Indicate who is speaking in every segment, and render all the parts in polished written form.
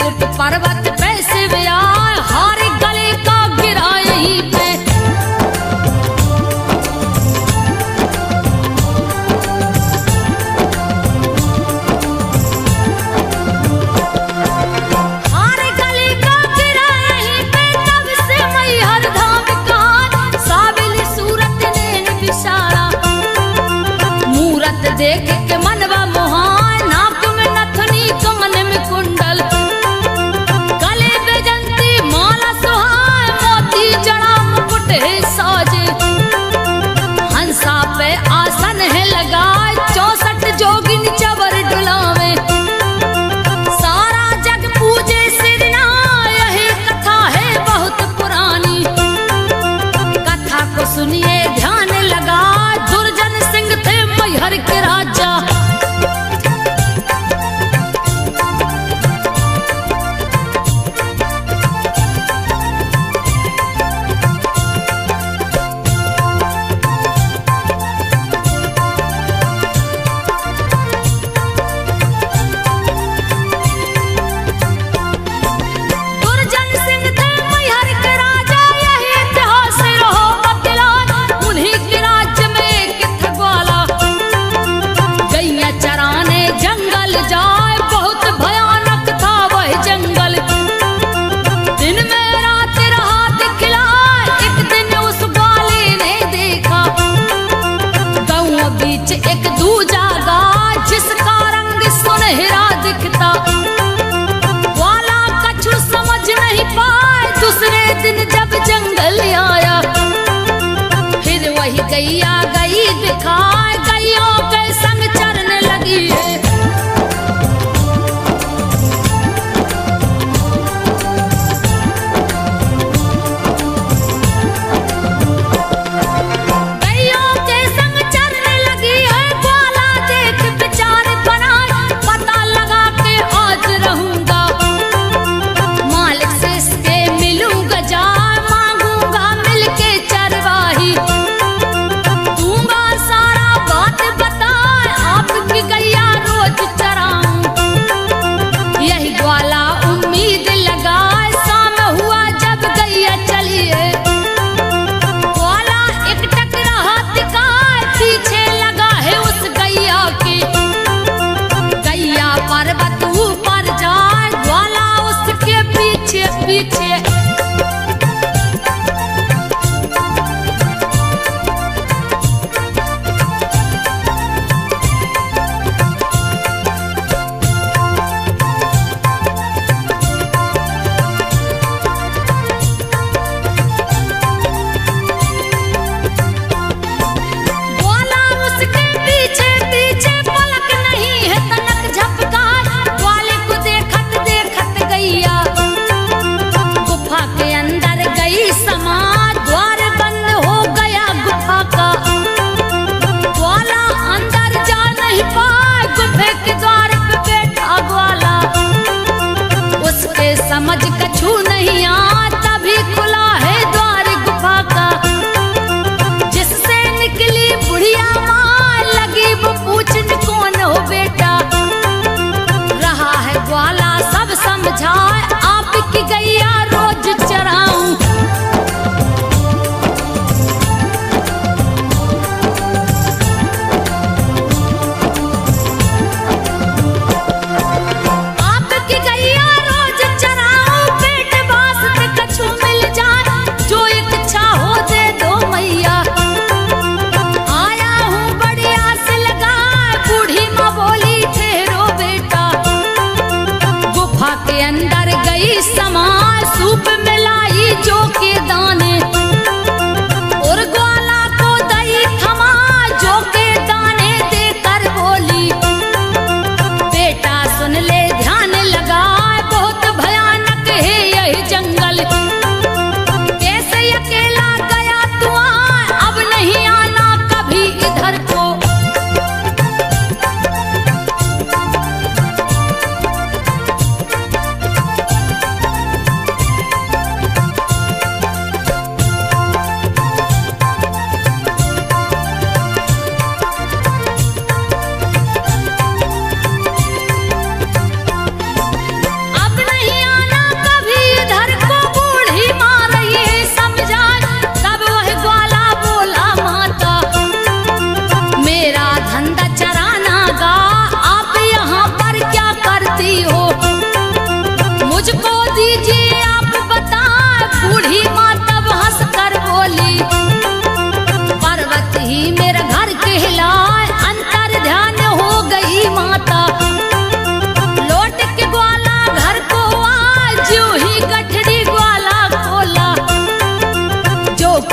Speaker 1: त्रिकुट पर्वत पे शिव आए, हार गले का गिरा यहीं पे। हार गले का गिरा यहीं पे, तब से मैहर धाम कहा, साबिल सूरत नैन बिसारा। मूरत देख के मनवा मोहाय, नाक में नथनी कान में कुंडल, गले पे जंती माला सुहाय, मोती जड़ा मुकुट है साजे। हंसा पे आसन है लगाए, 64 जोगिन चवर डुलावे। सारा जग पूजे सिरना, यही कथा है बहुत पुरानी। कथा को सुनिए ध्यान लगा, दुर्जन सिंह थे मैहर के राजा। दुर्जन सिंह थे मैहर के राजा, यही इतिहास रहो बतलान। उन्हीं के राज्य में एक था ग्वाला, गैया चराने जंगल जाए, बहुत भयानक था वह जंगल। दिन में रात रहा दिखलाए, एक दिन उस ग्वाले ने देखा, गाँव बीच एक दूजा गाय, जिसका रंग सुनहरा दिखता। ग्वाला कछु समझ नहीं पाए, दूसरे दिन जब जंगल आया, फिर वही गैया गई दिखाए, गैयों के संग चरने लगी है। गैयों के संग चरने लगी है, ग्वाला देख विचार बनाए, पता लगा के आज रहूंगा, मालिक से इसके मिलूंगा जाए, मांगूंगा मिलके चरवाही। दूंगा सारा बात बताए, आपकी गैया रोज चराऊं। यही ग्वाला उम्मीद लगाए, शाम हुआ जब गैया चली है। ग्वाला एक टकरा दिखाए, पीछे लगा है उस गैया के। गैया पर्वत ऊपर जाए, ग्वाला उसके पीछे पीछे। ग्वाला उसके पीछे पीछे, पलक नहीं है तनक झपकाए, ग्वाले को देखत देखत गैया गुफा के अंदर गई समा, द्वार बंद हो गया गुफा का। ग्वाला अंदर जा नहीं पाए, गुफे के द्वार पे बैठा ग्वाला। उसके समझ कछु नहीं आ, तभी खुला है द्वार गुफा का। जिससे निकली बुढ़िया माँ, लगी वो पूछने कौन हो बेटा। रहा है ग्वाला सब समझाए, आपकी गैया रोज चराऊं। आपकी गैया रोज चराऊं, पेट वास्ते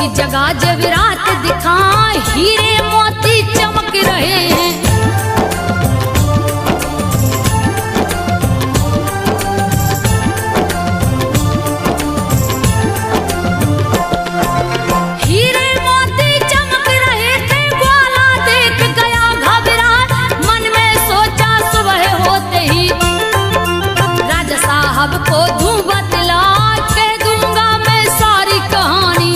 Speaker 1: की जगह जवेरात दिखाए, हीरे मोती चमक रहे हैं। हीरे मोती चमक रहे थे, ग्वाला देख गया घबरा, मन में सोचा सुबह होते ही राजा साहब को दूं बतला के दूंगा मैं सारी कहानी।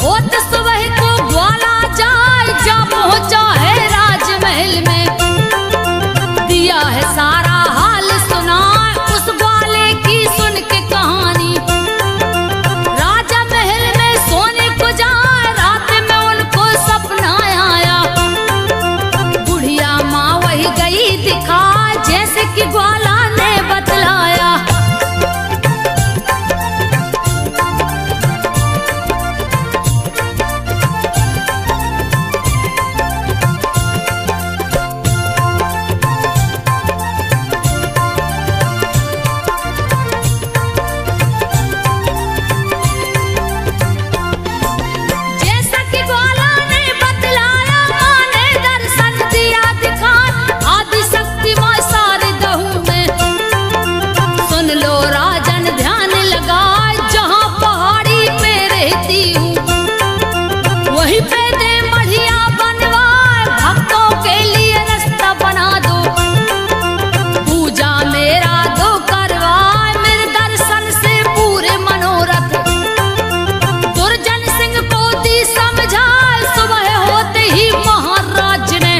Speaker 1: होत सुबह को ग्वाला जाए, जा पहुंचा है राजमहल में, दिया है सारा हाल सुना उस ग्वाले की सुन के कहानी। राजा महल में सोने को जाए, रात में उनको सपना आया, बुढ़िया माँ वही गई दिखा जैसे कि ग्वाला ने बतलाया। जैसा कि ग्वाला ने बतलाया, माँ ने दर्शन दिया दिखा, आदि शक्ति माँ शारदा हूँ मैं। सुन लो राजन ध्यान लगाए, जहाँ पहाड़ी पे रहती हूँ वहीं पे दे मढ़िया बनवाए, भक्तों के लिए रास्ता बना दो, पूजा मेरा दो करवाए, मेरे दर्शन से पूरे मनोरथ। दुर्जन सिंह को दी समझाए, सुबह होते ही महाराज ने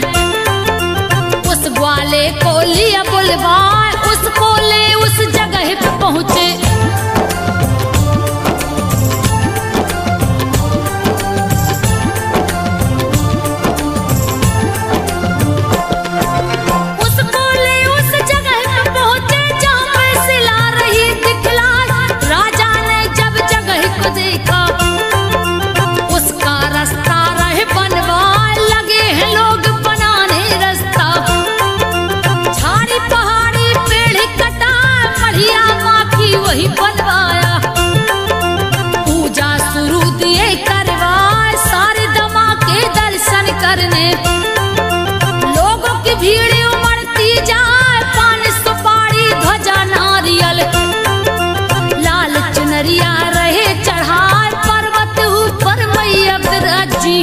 Speaker 1: उस ग्वाले को लिया बुलवाए, उसको ले उस जगह पे पहुंचे। उसको ले उस जगह पे पहुंचे जहाँ पे सिला रही दिखलाए। राजा ने जब जगह को देखा, उसका रास्ता रहे बनवाए, लगे हैं लोग बनाने रास्ता। झाड़ी पहाड़ी पेड़ कटा, मढ़िया माँ की वही बनवाया, पूजा शुरू दिए करवाए, सारे दमा के दर्शन करने। लोगों की भीड़ उमड़ती जाए, पान सुपारी ध्वजा नारियल, लाल चुनरिया रहे चढ़ाए, पर्वत ऊपर मैया विराजी।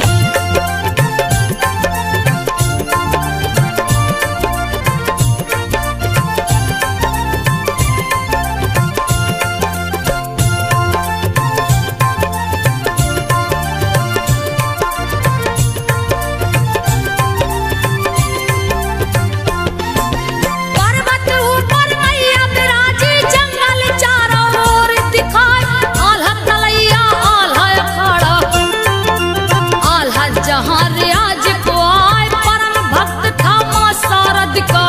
Speaker 1: पर्वत ऊपर मैया विराजी, जंगल चारों ओर दिखाए, आल्हा तलैया आल्हा अखाड़ा, आल्हा जहाँ रियाज को आए, परम भक्त था माँ शारद का,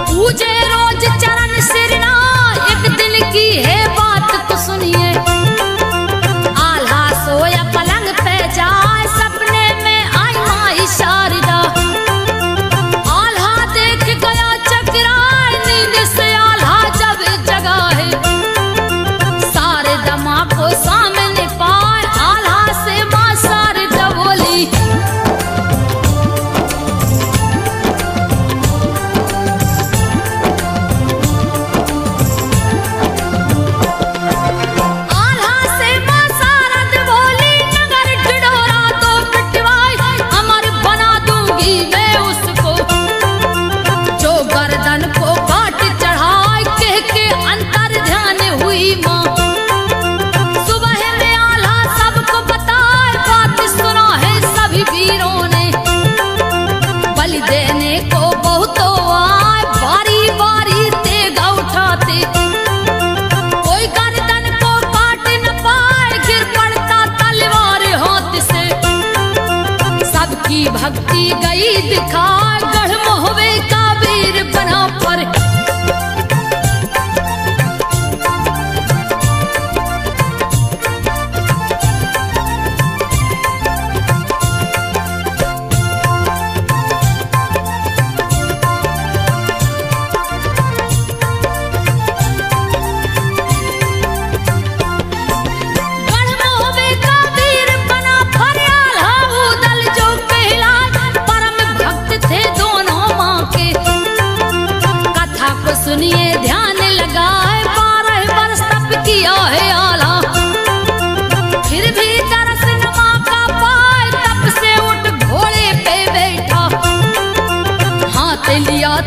Speaker 1: पूजे रोज चरण सिरना। एक दिन की है बात तो सुनिए, आल्हा सोया पलंग पे जाए, सपने में आई माँ शारदा। आल्हा देख गया चकराए, नींद से आल्हा जब जगा है, सारे दमा को सामने पाए, आल्हा से माँ शारदा बोली। आल्हा से माँ शारद बोली, नगर ढिढोरा तो पिटवाए, अमर बना दूंगी मैं उसको, जो गर्दन को काट चढ़ाए, कह के अंतर ध्यान हुई माँ। सुबह में आल्हा सबको बताए, बात सुना है सभी वीरों ने, बलि देने को बहुतों आए, बारी बारी तेगा उठाते, कोई गर्दन को काट न पाए, गिर पड़ता तलवार हाथ से। सबकी भक्ति गई दिखा, गढ़ मोहवे का वीर बना पर। गढ़ मोहवे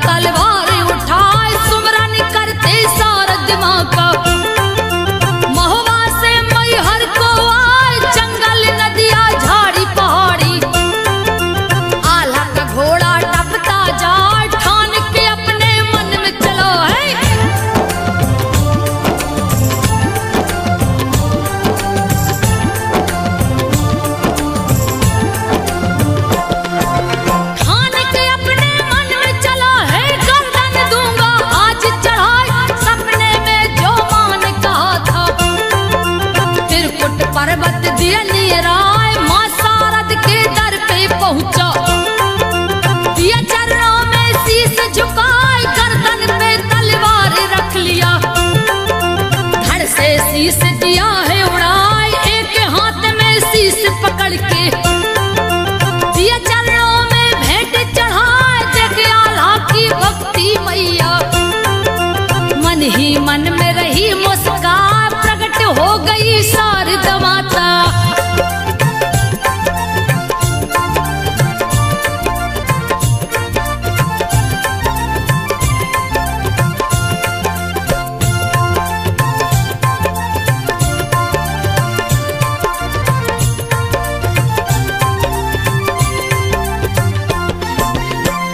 Speaker 1: तलवार उठाए सुमरन करते शारद माँ का। महुआ से मैहर को आए जंगल नदिया झाड़ी पहाड़ी। आल्हा का घोड़ा टपता जाए ठान के अपने मन में चलो है। ठान के अपने मन में चला है गर्दन दूंगा आज चढ़ाए। सपने में जो मान कहा था त्रिकुट पर्वत दिए नीराए। माँ शारद के दर पे पहुंचा दिया चरणों में शीश झुकाए। गर्दन पे तलवार रख लिया धड़ से शीश दिया है उड़ाए। एक हाथ में शीश पकड़ के दिया चरणों में भेंट चढ़ाए। देख आल्हा की भक्ति मैया मन ही मन में रही मुस्कान। प्रकट हो गई शारदा माता।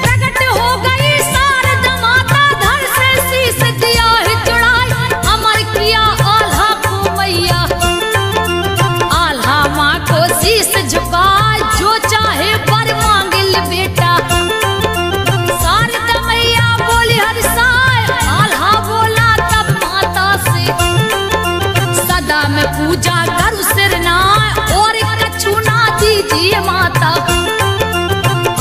Speaker 1: प्रकट हो गई शारदा माता धड़ से शीश दिया है चढ़ाई। अमर किया आल्हा को मैया। आल्हा माँ को शीश झुकाए जो चाहे वर मांगिल बेटा। शारदा मैया बोली हर्षाए आल्हा बोला तब माता से सदा में पूजा करूँ सिर नाय और कछु ना दीजिए माता।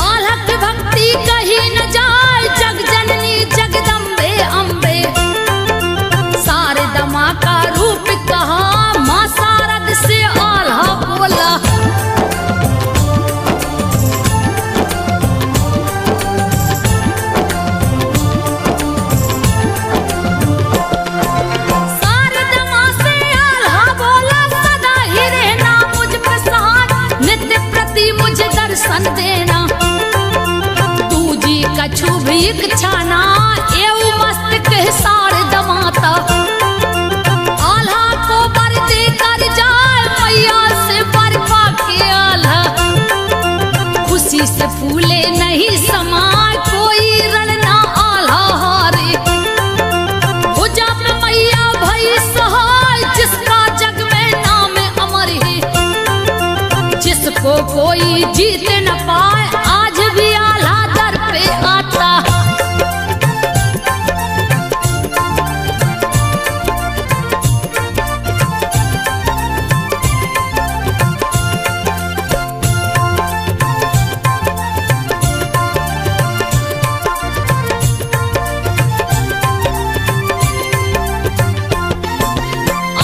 Speaker 1: आल्हा की भक्ति कहीं न जाए जग जननी जगदम्बे अम्बे। शारदा माँ का रूप कहा माँ शारद से आल्हा बोला। शारदा माँ से आल्हा बोला सदा ही रहना मुझ पे सहाय। नित्य प्रति मुझे दर्शन देना तू जी कछु भी इच्छा ना। एऊ मस्तक है शारदा माता। आल्हा को वर दे कर जाए मैया से वर पाके आल्हा। खुशी से फूले नहीं समाए कोई रण ना आल्हा हारे। भुजा पे मैया भई सहाय जिसका जग में नाम अमर है। जिसको कोई जीत न पाए आज भी आल्हा दर पे आता।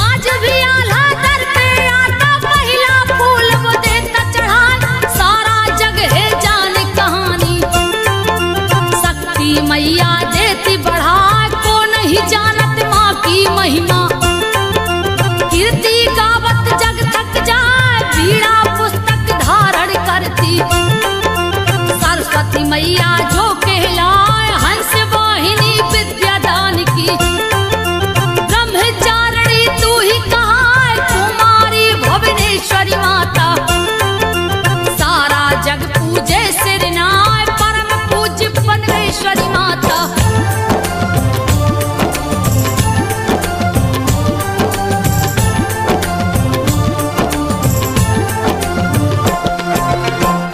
Speaker 1: आज भी आल्हा दर पे आता। पहला फूल वो देता चढ़ाए। सारा जग है जान कहानी शक्ति मैया देती बढ़ा। को नहीं जानत माँ की महिमा कीर्ति गावत जग थक जाए। बीड़ा पुस्तक धारण करती सरस्वती मैया जो कहलाए। हंस वाहिनी विद्यादान की ब्रह्मचारिणी तू ही कहा कुमारी भुवनेश्वरी माता। सारा जग पूजे सिर नाय परम पूज्य परमेश्वरी माता।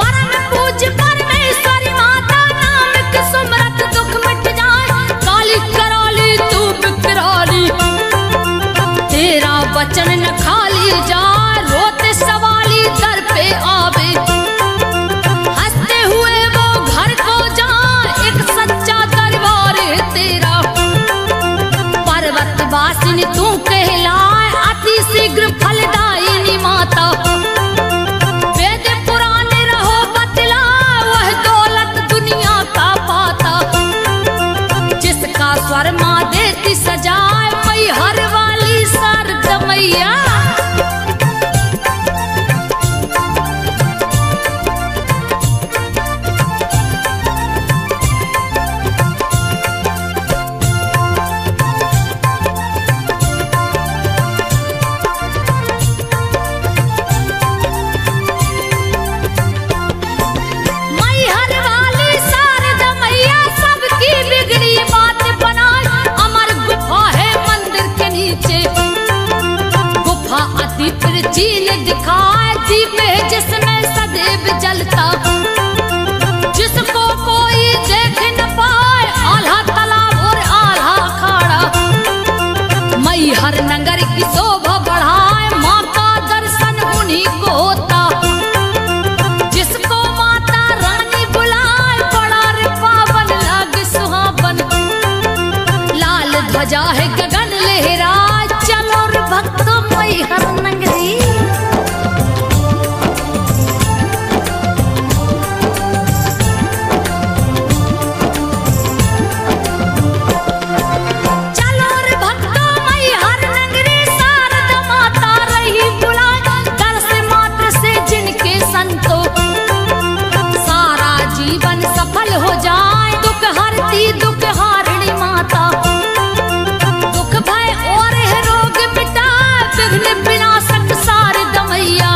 Speaker 1: परम पूज्य परमेश्वरी माता नाम के सुमरत दुख मिट जाए। काली कराली तू बिकराली तेरा वचन न खाली जाए। रोते सवाली दर पे आवे हंसते हुए वो घर को जाए। एक सच्चा दरबार है तेरा पर्वत वासिनी तू कहलाए। अति शीघ्र फलदायिनी माता वेद पुराण रहो बतला। वह दौलत दुनिया का पाता जिसका स्वर माँ देती सजाए। मैहर वाली शारदा मैया। अति प्राचीन दिखाए दीप है जिसमें सदैव जलता, जिसको कोई देख न पाए, आल्हा तालाब और आल्हा अखाड़ा। मैहर नगर की शोभा बढ़ाए, माँ का दर्शन उन्हीं को होता, जिसको माता रानी बुलाए, बड़ा रे पावन लागे सुहावन। लाल ध्वजा है गगन लहराए, चलो रे भक्तों मैहर नगरी। चलो रे भक्तों मैहर नगरी, शारदा माता रही बुलाए, दर्श मात्र से जिनके संतो सारा जीवन सफल हो जाए। दुख हरती दुख हारिणी माता, दुख भय और है रोग मिटाए, विघ्न विनाशक शारदा मैया।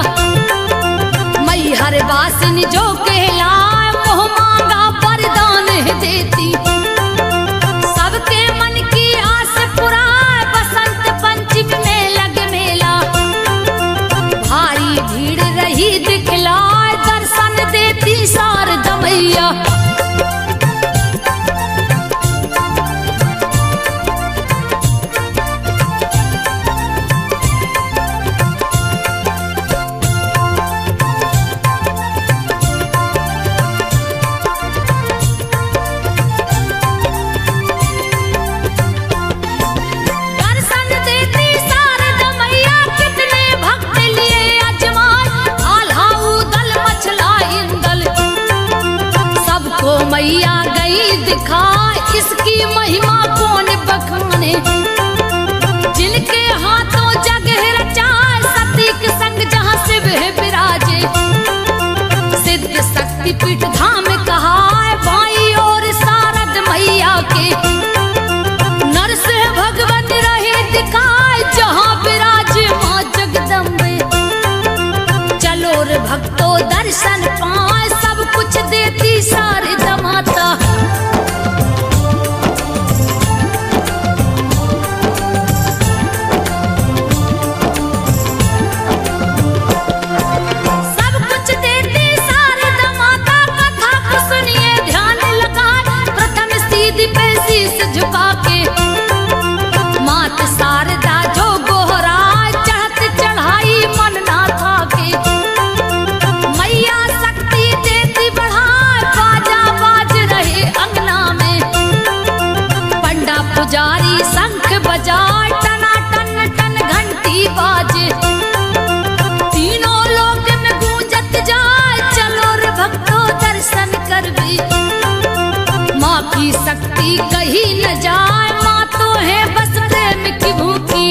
Speaker 1: मैहर वासिनी जो कहलाए, मोह मांगा वरदान है देती, सबके मन की आस पुराए, बसंत पंचमी में लगे मेला। भारी भीड़ रही दिखलाए, दर्शन देती शारदा मैया। दर्शन देती शारदा मैया, कितने भक्त लिए अजमाए, आल्हा उदल मछला इंदल, सबको मैया गई दिखाए, इसकी महिमा कौन बखाने। जिनके हाथों जग है रचाए, सती के संग जहाँ शिव है विराजे। सिद्ध शक्ति पीठ धाम कहा है, भाई और शारद मैया के। नरस भगवान रहे दिखाए, जहाँ विराजे माँ जगदम्बे। चलो रे भक्तों दर्शन पाए, सब कुछ देती शारदा माता। सब कुछ देती शारदा माता, कथा को सुनिए ध्यान लगाए, प्रथम सीधी पे शीश झुका के। मात शारदा जो गोहराए, चढ़त चढ़ाई मन ना थाके। मैया शक्ति देती बढ़ाए, बाजा बाज रहे अंगना में। पंडा पुजारी शंख बजाए, टना टन टन घंटी बाजे। तीनों लोक में गूंजत जाए, चलो रे भक्तों दर्शन करबी। माँ की शक्ति कहीं न जाए, माँ तो है बस प्रेम की भूखी।